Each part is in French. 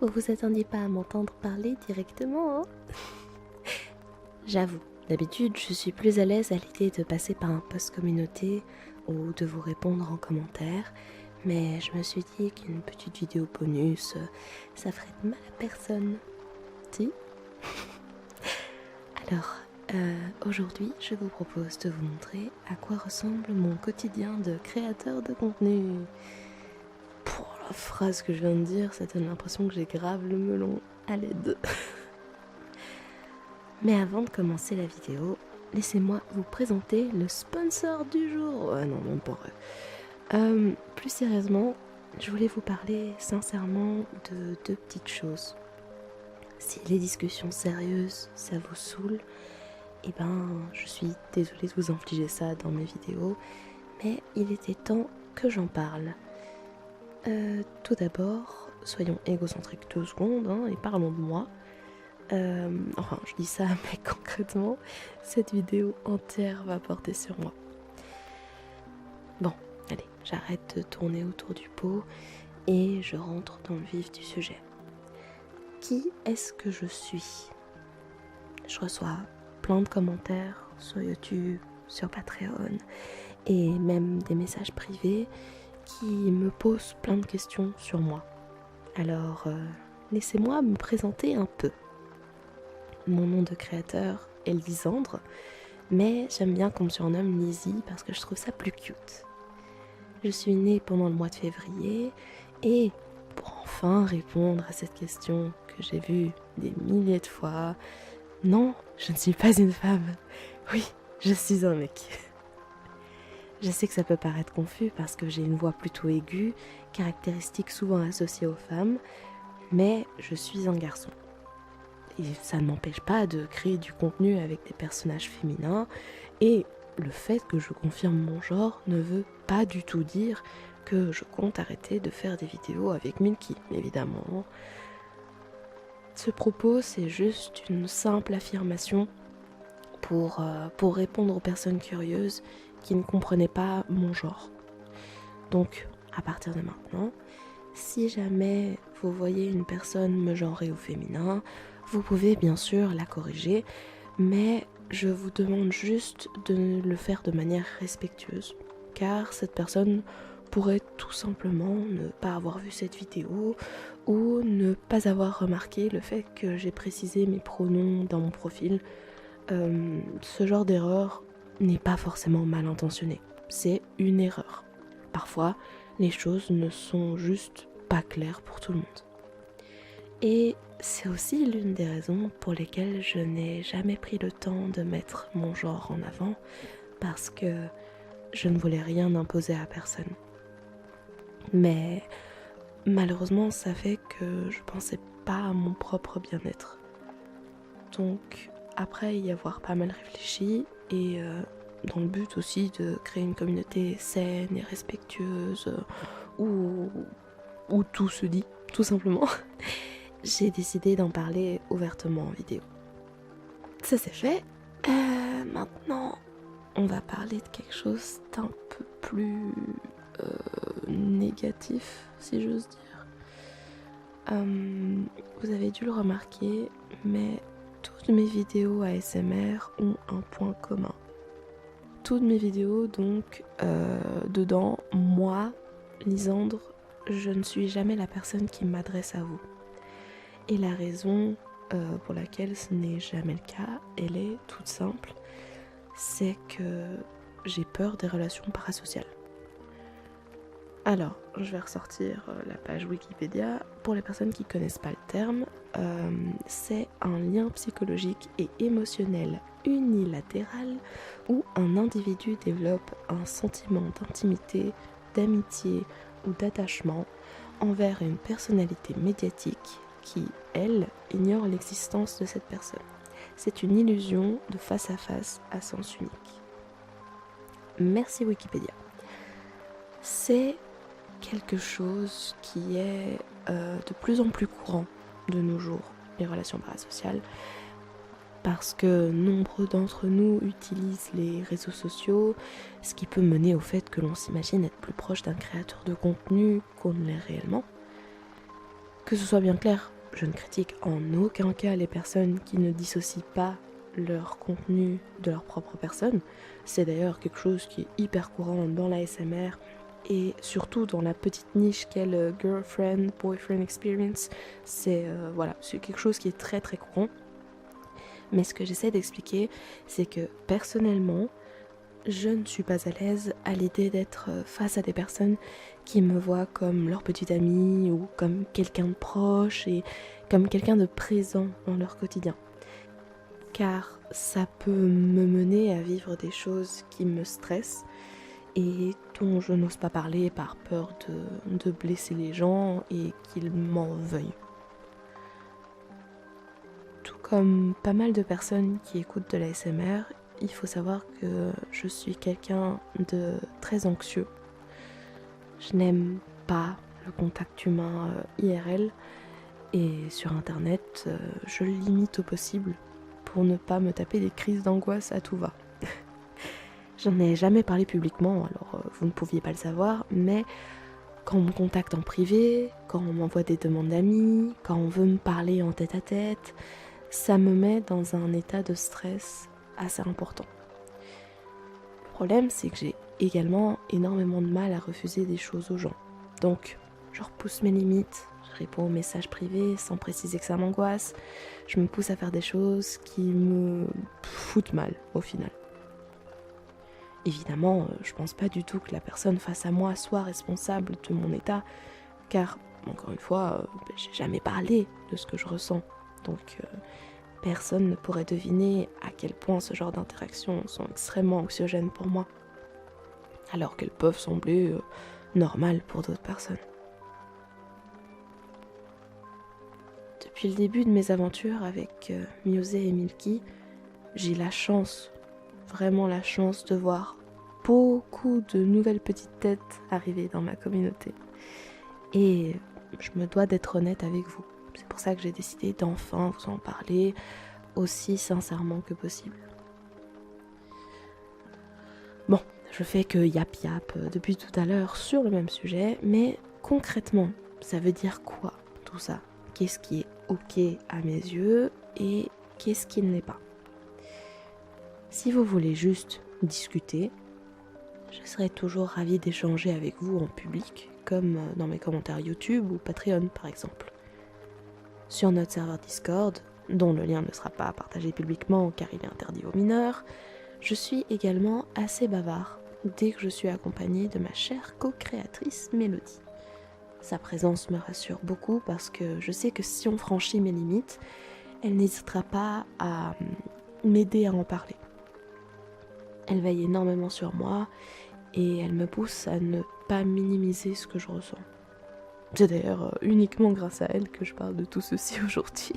Vous vous attendiez pas à m'entendre parler directement, hein? J'avoue, d'habitude, je suis plus à l'aise à l'idée de passer par un post communauté ou de vous répondre en commentaire, mais je me suis dit qu'une petite vidéo bonus, ça ferait de mal à personne. Si? Alors, aujourd'hui, je vous propose de vous montrer à quoi ressemble mon quotidien de créateur de contenu. Pour la phrase que je viens de dire, ça donne l'impression que j'ai grave le melon. À l'aide. Mais avant de commencer la vidéo, laissez-moi vous présenter le sponsor du jour. Non, même pas vrai. Plus sérieusement, je voulais vous parler sincèrement de deux petites choses. Si les discussions sérieuses, ça vous saoule, eh ben, je suis désolée de vous infliger ça dans mes vidéos, mais il était temps que j'en parle. Tout d'abord, soyons égocentriques 2 secondes, hein, et parlons de moi. Enfin, je dis ça, mais concrètement, cette vidéo entière va porter sur moi. Bon, allez, j'arrête de tourner autour du pot et je rentre dans le vif du sujet. Qui est-ce que je suis? Je reçois plein de commentaires sur YouTube, sur Patreon et même des messages privés qui me posent plein de questions sur moi. Alors, laissez-moi me présenter un peu. Mon nom de créateur est Lisandre, mais j'aime bien qu'on me surnomme Lizzie parce que je trouve ça plus cute. Je suis née pendant le mois de février et pour enfin répondre à cette question que j'ai vue des milliers de fois, non, je ne suis pas une femme. Oui, je suis un mec. Je sais que ça peut paraître confus parce que j'ai une voix plutôt aiguë, caractéristique souvent associée aux femmes, mais je suis un garçon. Et ça ne m'empêche pas de créer du contenu avec des personnages féminins, et le fait que je confirme mon genre ne veut pas du tout dire que je compte arrêter de faire des vidéos avec Milky, évidemment. Ce propos, c'est juste une simple affirmation pour répondre aux personnes curieuses qui ne comprenaient pas mon genre. Donc, à partir de maintenant, si jamais vous voyez une personne me genrer au féminin, vous pouvez bien sûr la corriger, mais je vous demande juste de le faire de manière respectueuse, car cette personne pourrait tout simplement ne pas avoir vu cette vidéo ou ne pas avoir remarqué le fait que j'ai précisé mes pronoms dans mon profil. Ce genre d'erreur n'est pas forcément mal intentionné, c'est une erreur. Parfois, les choses ne sont juste pas claires pour tout le monde. Et c'est aussi l'une des raisons pour lesquelles je n'ai jamais pris le temps de mettre mon genre en avant, parce que je ne voulais rien imposer à personne. Mais malheureusement, ça fait que je pensais pas à mon propre bien-être. Donc, après y avoir pas mal réfléchi, et dans le but aussi de créer une communauté saine et respectueuse, où tout se dit, tout simplement, j'ai décidé d'en parler ouvertement en vidéo. Ça c'est fait. Maintenant, on va parler de quelque chose d'un peu plus négatif, si j'ose dire. Vous avez dû le remarquer, mais toutes mes vidéos ASMR ont un point commun. Toutes mes vidéos, donc, dedans, moi, Lisandre, je ne suis jamais la personne qui m'adresse à vous. Et la raison pour laquelle ce n'est jamais le cas, elle est toute simple, c'est que j'ai peur des relations parasociales. Alors, je vais ressortir la page Wikipédia. Pour les personnes qui ne connaissent pas le terme, c'est un lien psychologique et émotionnel unilatéral où un individu développe un sentiment d'intimité, d'amitié ou d'attachement envers une personnalité médiatique qui, elle, ignore l'existence de cette personne. C'est une illusion de face à sens unique. Merci Wikipédia. C'est quelque chose qui est de plus en plus courant de nos jours, les relations parasociales, parce que nombre d'entre nous utilisent les réseaux sociaux, ce qui peut mener au fait que l'on s'imagine être plus proche d'un créateur de contenu qu'on ne l'est réellement. Que ce soit bien clair, je ne critique en aucun cas les personnes qui ne dissocient pas leur contenu de leur propre personne. C'est d'ailleurs quelque chose qui est hyper courant dans la SMR et surtout dans la petite niche qu'est le girlfriend, boyfriend experience. C'est quelque chose qui est très très courant. Mais ce que j'essaie d'expliquer, c'est que personnellement, je ne suis pas à l'aise à l'idée d'être face à des personnes qui me voient comme leur petite amie ou comme quelqu'un de proche et comme quelqu'un de présent dans leur quotidien. Car ça peut me mener à vivre des choses qui me stressent et dont je n'ose pas parler par peur de blesser les gens et qu'ils m'en veuillent. Tout comme pas mal de personnes qui écoutent de la SMR, il faut savoir que je suis quelqu'un de très anxieux. Je n'aime pas le contact humain IRL et sur internet, je le limite au possible pour ne pas me taper des crises d'angoisse à tout va. J'en ai jamais parlé publiquement, alors vous ne pouviez pas le savoir, mais quand on me contacte en privé, quand on m'envoie des demandes d'amis, quand on veut me parler en tête-à-tête, ça me met dans un état de stress assez important. Le problème, c'est que j'ai également énormément de mal à refuser des choses aux gens. Donc, je repousse mes limites, je réponds aux messages privés sans préciser que ça m'angoisse, je me pousse à faire des choses qui me foutent mal au final. Évidemment, je pense pas du tout que la personne face à moi soit responsable de mon état, car, encore une fois, j'ai jamais parlé de ce que je ressens. Donc, personne ne pourrait deviner à quel point ce genre d'interactions sont extrêmement anxiogènes pour moi, alors qu'elles peuvent sembler normales pour d'autres personnes. Depuis le début de mes aventures avec Muse et Milky, j'ai la chance, vraiment la chance de voir beaucoup de nouvelles petites têtes arriver dans ma communauté. Et je me dois d'être honnête avec vous. C'est pour ça que j'ai décidé d'enfin vous en parler aussi sincèrement que possible. Bon, je fais que yap depuis tout à l'heure sur le même sujet, mais concrètement, ça veut dire quoi tout ça? Qu'est-ce qui est ok à mes yeux et qu'est-ce qui ne l'est pas? Si vous voulez juste discuter, je serai toujours ravie d'échanger avec vous en public, comme dans mes commentaires YouTube ou Patreon par exemple. Sur notre serveur Discord, dont le lien ne sera pas partagé publiquement car il est interdit aux mineurs, je suis également assez bavard dès que je suis accompagnée de ma chère co-créatrice Mélodie. Sa présence me rassure beaucoup parce que je sais que si on franchit mes limites, elle n'hésitera pas à m'aider à en parler. Elle veille énormément sur moi et elle me pousse à ne pas minimiser ce que je ressens. C'est d'ailleurs uniquement grâce à elle que je parle de tout ceci aujourd'hui.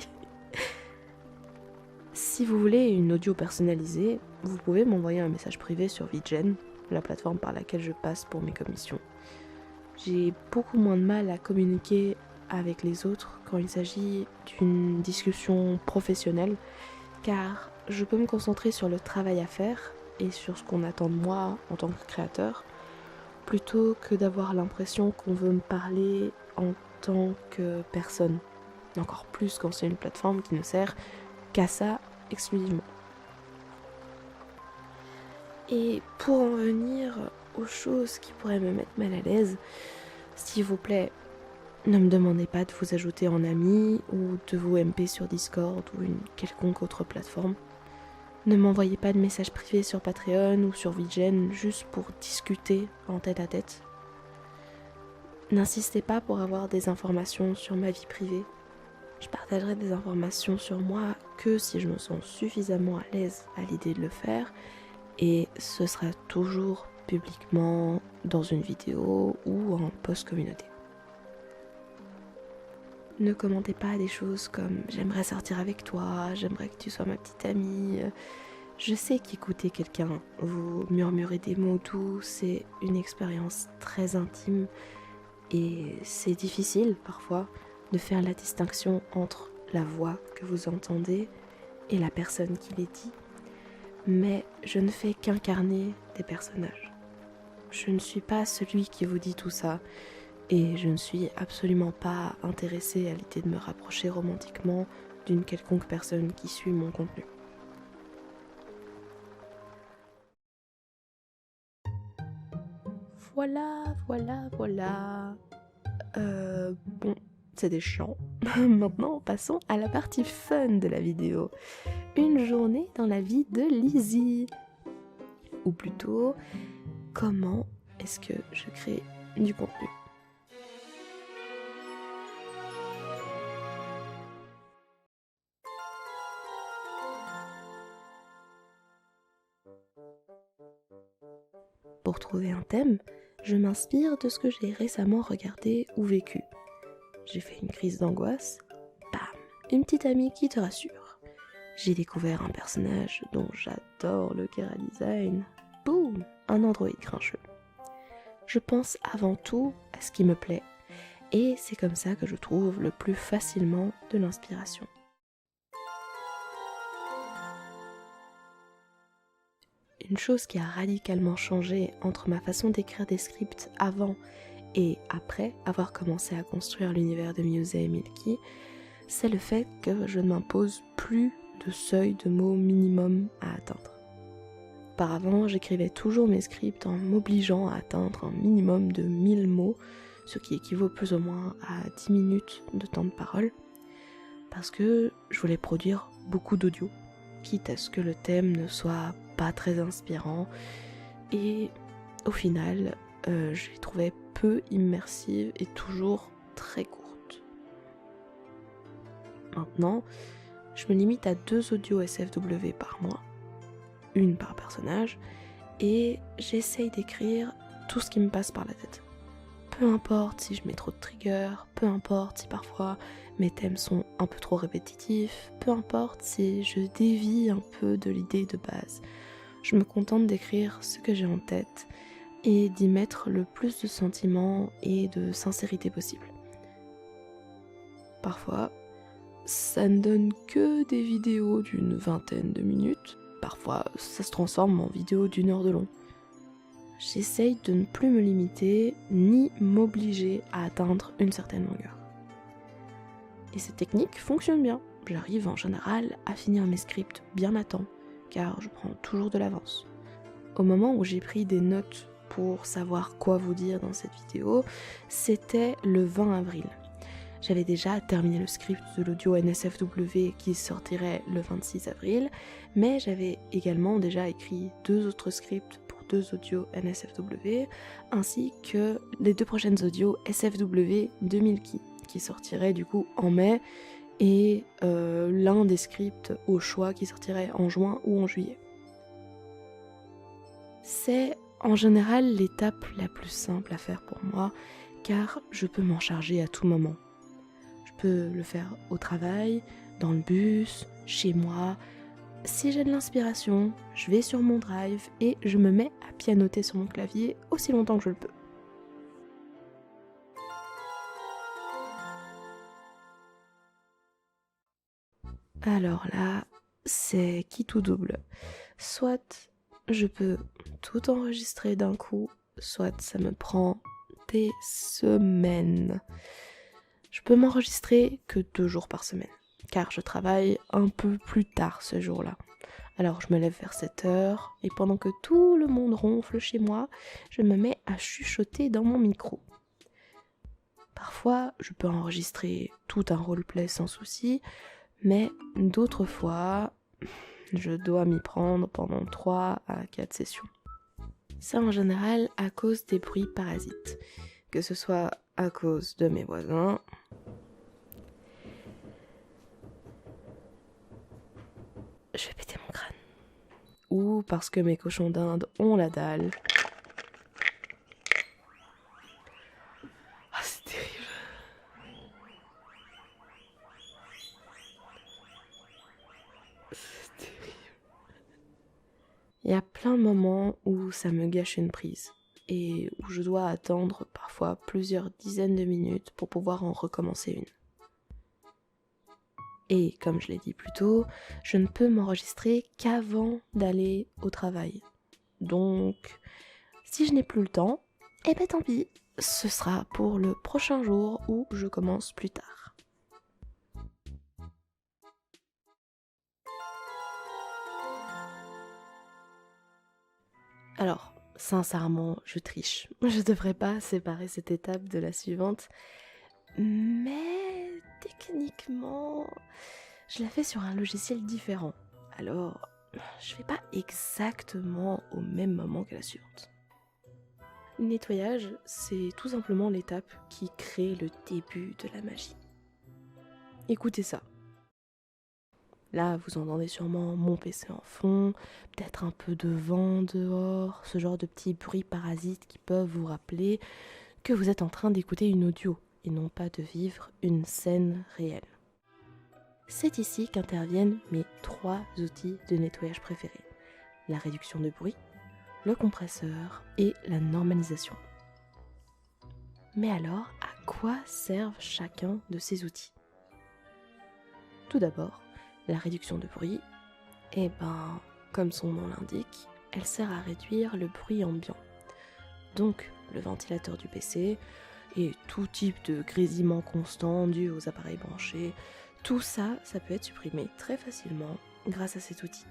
Si vous voulez une audio personnalisée, vous pouvez m'envoyer un message privé sur VidGen, la plateforme par laquelle je passe pour mes commissions. J'ai beaucoup moins de mal à communiquer avec les autres quand il s'agit d'une discussion professionnelle, car je peux me concentrer sur le travail à faire et sur ce qu'on attend de moi en tant que créateur, plutôt que d'avoir l'impression qu'on veut me parler en tant que personne. Encore plus quand c'est une plateforme qui ne sert qu'à ça exclusivement. Et pour en venir aux choses qui pourraient me mettre mal à l'aise, s'il vous plaît, ne me demandez pas de vous ajouter en ami ou de vous MP sur Discord ou une quelconque autre plateforme. Ne m'envoyez pas de messages privés sur Patreon ou sur VidGen juste pour discuter en tête à tête. N'insistez pas pour avoir des informations sur ma vie privée. Je partagerai des informations sur moi que si je me sens suffisamment à l'aise à l'idée de le faire, et ce sera toujours publiquement dans une vidéo ou en post communauté. Ne commentez pas des choses comme « j'aimerais sortir avec toi »,« j'aimerais que tu sois ma petite amie ». Je sais qu'écouter quelqu'un vous murmurer des mots doux, c'est une expérience très intime et c'est difficile parfois de faire la distinction entre la voix que vous entendez et la personne qui les dit. Mais je ne fais qu'incarner des personnages. Je ne suis pas celui qui vous dit tout ça, Et je ne suis absolument pas intéressée à l'idée de me rapprocher romantiquement d'une quelconque personne qui suit mon contenu. Voilà. Bon, c'était chiant. Maintenant, passons à la partie fun de la vidéo. Une journée dans la vie de Lizzie. Ou plutôt, comment est-ce que je crée du contenu? Pour trouver un thème, je m'inspire de ce que j'ai récemment regardé ou vécu. J'ai fait une crise d'angoisse, bam, une petite amie qui te rassure. J'ai découvert un personnage dont j'adore le chara-design, boum, un androïde grincheux. Je pense avant tout à ce qui me plaît, et c'est comme ça que je trouve le plus facilement de l'inspiration. Une chose qui a radicalement changé entre ma façon d'écrire des scripts avant et après avoir commencé à construire l'univers de Musée et Milky, c'est le fait que je ne m'impose plus de seuil de mots minimum à atteindre. Auparavant, j'écrivais toujours mes scripts en m'obligeant à atteindre un minimum de 1000 mots, ce qui équivaut plus ou moins à 10 minutes de temps de parole, parce que je voulais produire beaucoup d'audio, quitte à ce que le thème ne soit pas très inspirant, et au final, je les trouvais peu immersives et toujours très courtes. Maintenant, je me limite à 2 audios SFW par mois, une par personnage, et j'essaye d'écrire tout ce qui me passe par la tête. Peu importe si je mets trop de triggers, peu importe si parfois mes thèmes sont un peu trop répétitifs, peu importe si je dévie un peu de l'idée de base. Je me contente d'écrire ce que j'ai en tête et d'y mettre le plus de sentiments et de sincérité possible. Parfois, ça ne donne que des vidéos d'une vingtaine de minutes. Parfois, ça se transforme en vidéo d'1 heure de long. J'essaye de ne plus me limiter ni m'obliger à atteindre une certaine longueur. Et cette technique fonctionne bien. J'arrive en général à finir mes scripts bien à temps, car je prends toujours de l'avance. Au moment où j'ai pris des notes pour savoir quoi vous dire dans cette vidéo, c'était le 20 avril. J'avais déjà terminé le script de l'audio NSFW qui sortirait le 26 avril, mais j'avais également déjà écrit 2 autres scripts pour 2 audios NSFW, ainsi que les 2 prochaines audios SFW 2000 qui sortiraient du coup en mai, et l'un des scripts au choix qui sortirait en juin ou en juillet. C'est en général l'étape la plus simple à faire pour moi, car je peux m'en charger à tout moment. Je peux le faire au travail, dans le bus, chez moi. Si j'ai de l'inspiration, je vais sur mon drive et je me mets à pianoter sur mon clavier aussi longtemps que je le peux. Alors là, c'est qui tout double. Soit je peux tout enregistrer d'un coup, soit ça me prend des semaines. Je peux m'enregistrer que 2 jours par semaine, car je travaille un peu plus tard ce jour-là. Alors je me lève vers 7h, et pendant que tout le monde ronfle chez moi, je me mets à chuchoter dans mon micro. Parfois, je peux enregistrer tout un roleplay sans souci, mais d'autres fois, je dois m'y prendre pendant 3 à 4 sessions. C'est en général à cause des bruits parasites, que ce soit à cause de mes voisins, je vais péter mon crâne, ou parce que mes cochons d'Inde ont la dalle. Ah, c'est terrible. C'est terrible. Il y a plein de moments où ça me gâche une prise, et où je dois attendre parfois plusieurs dizaines de minutes pour pouvoir en recommencer une. Et comme je l'ai dit plus tôt, je ne peux m'enregistrer qu'avant d'aller au travail. Donc, si je n'ai plus le temps, eh ben tant pis, ce sera pour le prochain jour où je commence plus tard. Alors, sincèrement, je triche. Je devrais pas séparer cette étape de la suivante, mais techniquement, je la fais sur un logiciel différent. Alors, je fais pas exactement au même moment que la suivante. Le nettoyage, c'est tout simplement l'étape qui crée le début de la magie. Écoutez ça. Là, vous entendez sûrement mon PC en fond, peut-être un peu de vent dehors, ce genre de petits bruits parasites qui peuvent vous rappeler que vous êtes en train d'écouter une audio et non pas de vivre une scène réelle. C'est ici qu'interviennent mes 3 outils de nettoyage préférés. La réduction de bruit, le compresseur et la normalisation. Mais alors, à quoi servent chacun de ces outils ? Tout d'abord, la réduction de bruit, comme son nom l'indique, elle sert à réduire le bruit ambiant. Donc, le ventilateur du PC et tout type de grésillement constant dû aux appareils branchés, tout ça, ça peut être supprimé très facilement grâce à cet outil.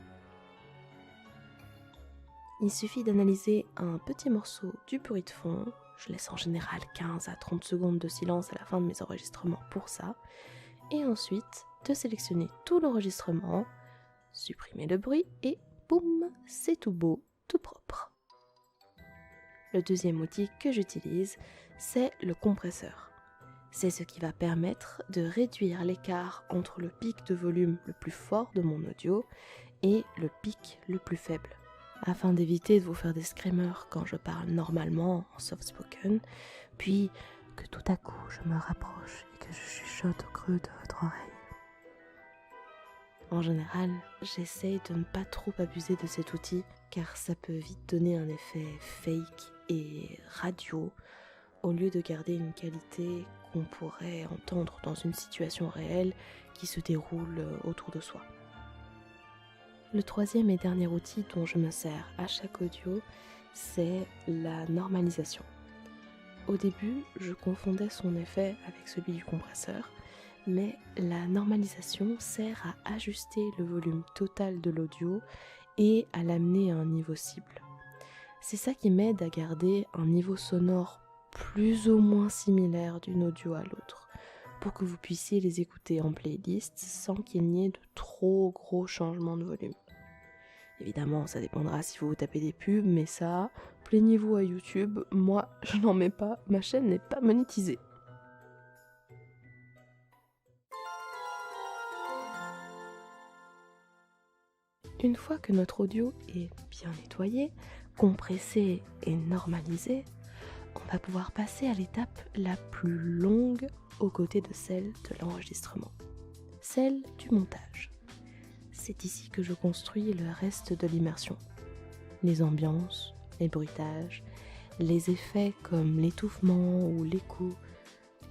Il suffit d'analyser un petit morceau du bruit de fond. Je laisse en général 15 à 30 secondes de silence à la fin de mes enregistrements pour ça. Et ensuite, de sélectionner tout l'enregistrement, supprimer le bruit et boum, c'est tout beau, tout propre. Le deuxième outil que j'utilise, c'est le compresseur. C'est ce qui va permettre de réduire l'écart entre le pic de volume le plus fort de mon audio et le pic le plus faible, afin d'éviter de vous faire des screamers quand je parle normalement en soft spoken, puis que tout à coup je me rapproche et que je chuchote au creux de votre oreille. En général, j'essaye de ne pas trop abuser de cet outil car ça peut vite donner un effet fake et radio au lieu de garder une qualité qu'on pourrait entendre dans une situation réelle qui se déroule autour de soi. Le troisième et dernier outil dont je me sers à chaque audio, c'est la normalisation. Au début, je confondais son effet avec celui du compresseur, mais la normalisation sert à ajuster le volume total de l'audio et à l'amener à un niveau cible. C'est ça qui m'aide à garder un niveau sonore plus ou moins similaire d'une audio à l'autre, pour que vous puissiez les écouter en playlist sans qu'il n'y ait de trop gros changements de volume. Évidemment, ça dépendra si vous vous tapez des pubs, mais ça, plaignez-vous à YouTube, moi je n'en mets pas, ma chaîne n'est pas monétisée. Une fois que notre audio est bien nettoyé, compressé et normalisé, on va pouvoir passer à l'étape la plus longue aux côtés de celle de l'enregistrement, celle du montage. C'est ici que je construis le reste de l'immersion. Les ambiances, les bruitages, les effets comme l'étouffement ou l'écho,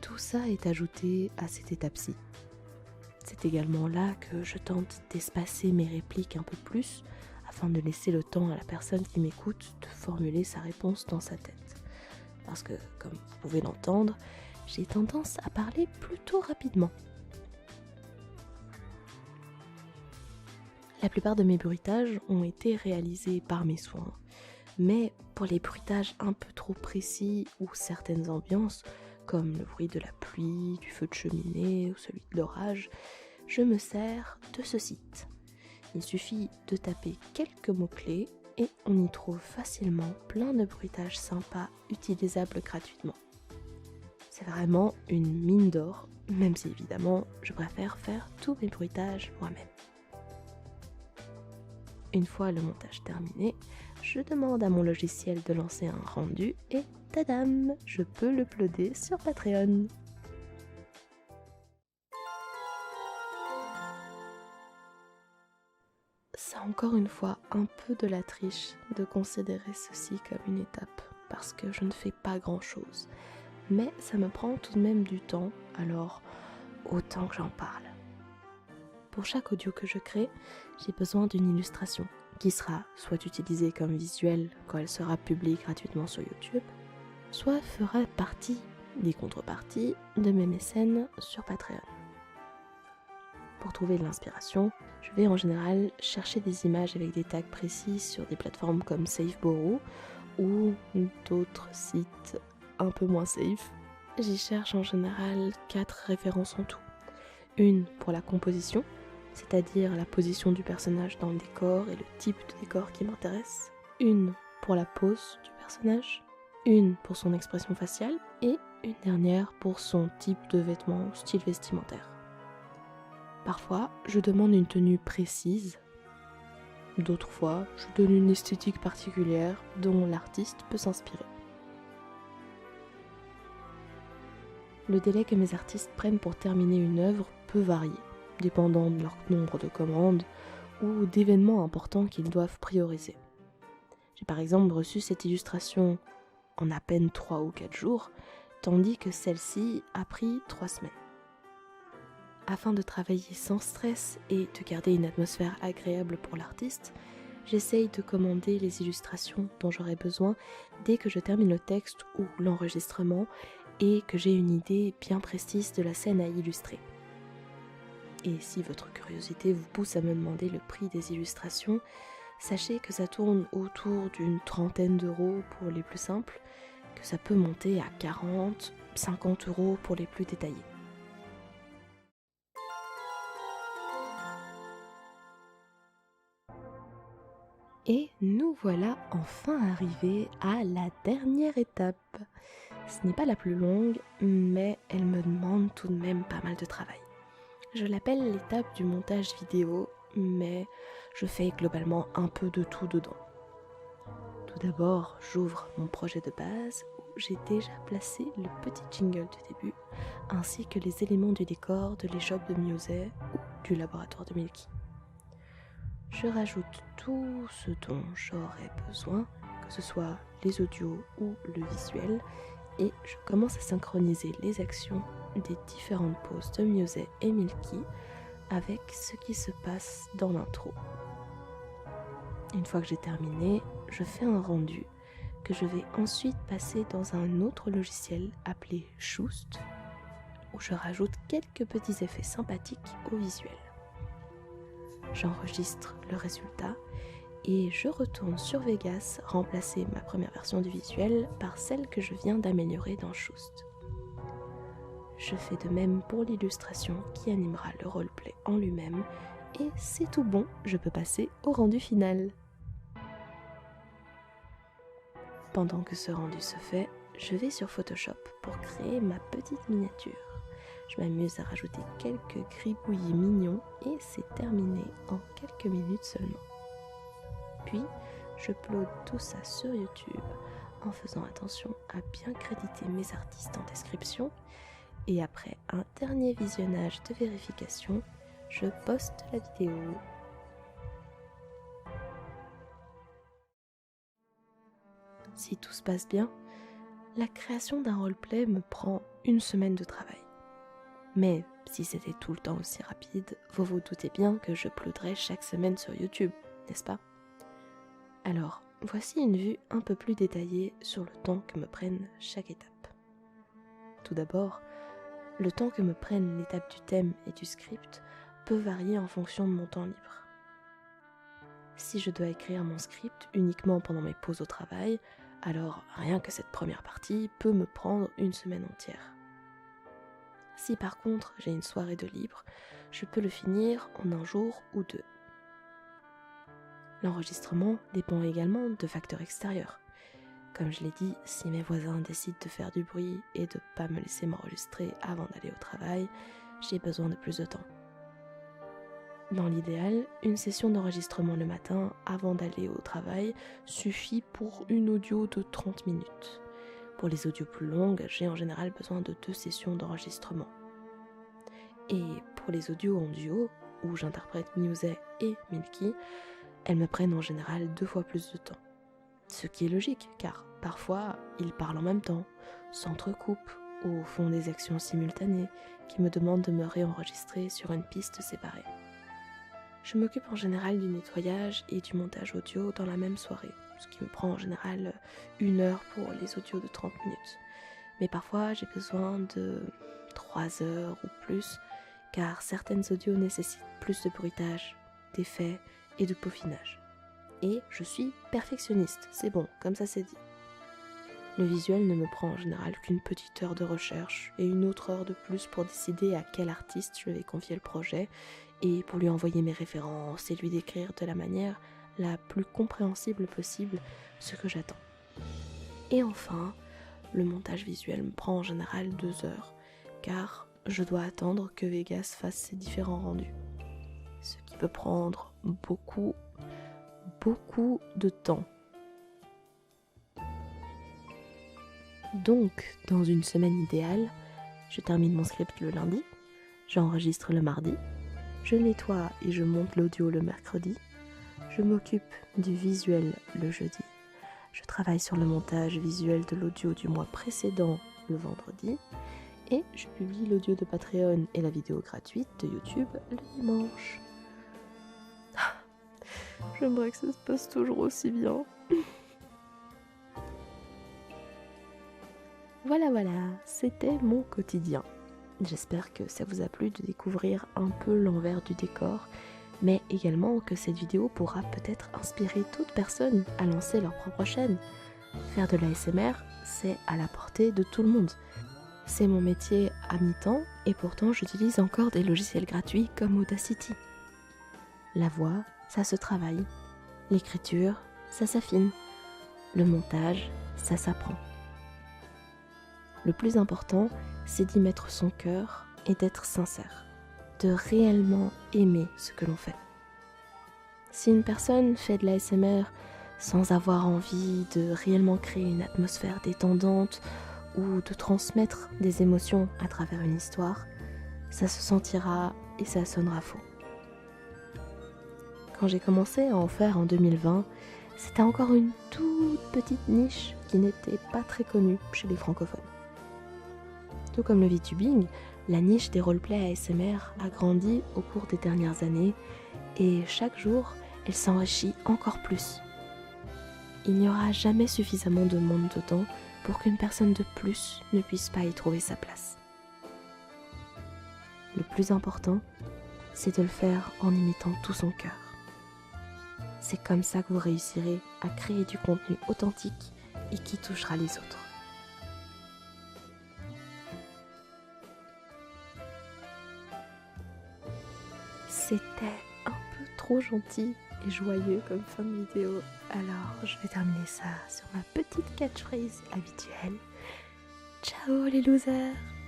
tout ça est ajouté à cette étape-ci. C'est également là que je tente d'espacer mes répliques un peu plus afin de laisser le temps à la personne qui m'écoute de formuler sa réponse dans sa tête. Parce que, comme vous pouvez l'entendre, j'ai tendance à parler plutôt rapidement. La plupart de mes bruitages ont été réalisés par mes soins, mais pour les bruitages un peu trop précis ou certaines ambiances, comme le bruit de la pluie, du feu de cheminée ou celui de l'orage, je me sers de ce site. Il suffit de taper quelques mots-clés et on y trouve facilement plein de bruitages sympas utilisables gratuitement. C'est vraiment une mine d'or, même si évidemment je préfère faire tous mes bruitages moi-même. Une fois le montage terminé, je demande à mon logiciel de lancer un rendu et tadam, je peux l'uploader sur Patreon. C'est encore une fois un peu de la triche de considérer ceci comme une étape, parce que je ne fais pas grand-chose. Mais ça me prend tout de même du temps, alors autant que j'en parle. Pour chaque audio que je crée, j'ai besoin d'une illustration qui sera soit utilisée comme visuel quand elle sera publiée gratuitement sur YouTube, soit fera partie des contreparties de mes mécènes sur Patreon. Pour trouver de l'inspiration, je vais en général chercher des images avec des tags précis sur des plateformes comme Safeborrow ou d'autres sites un peu moins safe. J'y cherche en général 4 références en tout. Une pour la composition, c'est-à-dire la position du personnage dans le décor et le type de décor qui m'intéresse. Une pour la pose du personnage. Une pour son expression faciale. Et une dernière pour son type de vêtements ou style vestimentaire. Parfois, je demande une tenue précise. D'autres fois, je donne une esthétique particulière dont l'artiste peut s'inspirer. Le délai que mes artistes prennent pour terminer une œuvre peut varier, dépendant de leur nombre de commandes ou d'événements importants qu'ils doivent prioriser. J'ai par exemple reçu cette illustration en à peine 3 ou 4 jours, tandis que celle-ci a pris 3 semaines. Afin de travailler sans stress et de garder une atmosphère agréable pour l'artiste, j'essaye de commander les illustrations dont j'aurai besoin dès que je termine le texte ou l'enregistrement et que j'ai une idée bien précise de la scène à illustrer. Et si votre curiosité vous pousse à me demander le prix des illustrations, sachez que ça tourne autour d'une 30aine d'euros pour les plus simples, que ça peut monter à 40, 50 euros pour les plus détaillés. Et nous voilà enfin arrivés à la dernière étape. Ce n'est pas la plus longue, mais elle me demande tout de même pas mal de travail. Je l'appelle l'étape du montage vidéo, mais je fais globalement un peu de tout dedans. Tout d'abord, j'ouvre mon projet de base où j'ai déjà placé le petit jingle du début, ainsi que les éléments du décor de l'échoppe de Musée ou du laboratoire de Milky. Je rajoute tout ce dont j'aurai besoin, que ce soit les audios ou le visuel, et je commence à synchroniser les actions des différentes poses de Musée et Milky avec ce qui se passe dans l'intro. Une fois que j'ai terminé, je fais un rendu que je vais ensuite passer dans un autre logiciel appelé Shoost, où je rajoute quelques petits effets sympathiques au visuel. J'enregistre le résultat et je retourne sur Vegas remplacer ma première version du visuel par celle que je viens d'améliorer dans Shoost. Je fais de même pour l'illustration qui animera le roleplay en lui-même et c'est tout bon, je peux passer au rendu final. Pendant que ce rendu se fait, je vais sur Photoshop pour créer ma petite miniature. Je m'amuse à rajouter quelques gribouillis mignons et c'est terminé en quelques minutes seulement. Puis, je upload tout ça sur YouTube en faisant attention à bien créditer mes artistes en description et après un dernier visionnage de vérification, je poste la vidéo. Si tout se passe bien, la création d'un roleplay me prend 1 semaine de travail. Mais si c'était tout le temps aussi rapide, vous vous doutez bien que je uploaderais chaque semaine sur YouTube, n'est-ce pas? Alors, voici une vue un peu plus détaillée sur le temps que me prenne chaque étape. Tout d'abord, le temps que me prenne l'étape du thème et du script peut varier en fonction de mon temps libre. Si je dois écrire mon script uniquement pendant mes pauses au travail, alors rien que cette première partie peut me prendre 1 semaine entière. Si par contre j'ai une soirée de libre, je peux le finir en 1 jour ou 2. L'enregistrement dépend également de facteurs extérieurs. Comme je l'ai dit, si mes voisins décident de faire du bruit et de ne pas me laisser m'enregistrer avant d'aller au travail, j'ai besoin de plus de temps. Dans l'idéal, une session d'enregistrement le matin avant d'aller au travail suffit pour une audio de 30 minutes. Pour les audios plus longues, j'ai en général besoin de 2 sessions d'enregistrement. Et pour les audios en duo, où j'interprète Musée et Milky, elles me prennent en général 2 fois plus de temps. Ce qui est logique, car parfois ils parlent en même temps, s'entrecoupent ou font des actions simultanées qui me demandent de me réenregistrer sur une piste séparée. Je m'occupe en général du nettoyage et du montage audio dans la même soirée, ce qui me prend en général 1 heure pour les audios de 30 minutes. Mais parfois j'ai besoin de 3 heures ou plus, car certaines audios nécessitent plus de bruitage, d'effets et de peaufinage. Et je suis perfectionniste, c'est bon, comme ça c'est dit. Le visuel ne me prend en général qu'une petite heure de recherche et une autre heure de plus pour décider à quel artiste je vais confier le projet et pour lui envoyer mes références et lui décrire de la manière la plus compréhensible possible ce que j'attends. Et enfin, le montage visuel me prend en général 2 heures, car je dois attendre que Vegas fasse ses différents rendus. Ce qui peut prendre beaucoup de temps. Donc, dans une semaine idéale, je termine mon script le lundi, j'enregistre le mardi, je nettoie et je monte l'audio le mercredi, je m'occupe du visuel le jeudi, je travaille sur le montage visuel de l'audio du mois précédent le vendredi, et je publie l'audio de Patreon et la vidéo gratuite de YouTube le dimanche. J'aimerais que ça se passe toujours aussi bien. Voilà, c'était mon quotidien. J'espère que ça vous a plu de découvrir un peu l'envers du décor, mais également que cette vidéo pourra peut-être inspirer d'autres personnes à lancer leur propre chaîne. Faire de l'ASMR, c'est à la portée de tout le monde. C'est mon métier à mi-temps et pourtant j'utilise encore des logiciels gratuits comme Audacity. La voix, ça se travaille. L'écriture, ça s'affine. Le montage, ça s'apprend. Le plus important, c'est d'y mettre son cœur et d'être sincère, de réellement aimer ce que l'on fait. Si une personne fait de l'ASMR sans avoir envie de réellement créer une atmosphère détendante ou de transmettre des émotions à travers une histoire, ça se sentira et ça sonnera faux. Quand j'ai commencé à en faire en 2020, c'était encore une toute petite niche qui n'était pas très connue chez les francophones. Tout comme le VTubing, la niche des roleplays ASMR a grandi au cours des dernières années et chaque jour, elle s'enrichit encore plus. Il n'y aura jamais suffisamment de monde dedans pour qu'une personne de plus ne puisse pas y trouver sa place. Le plus important, c'est de le faire en imitant tout son cœur. C'est comme ça que vous réussirez à créer du contenu authentique et qui touchera les autres. C'était un peu trop gentil et joyeux comme fin de vidéo, alors je vais terminer ça sur ma petite catchphrase habituelle. Ciao les losers!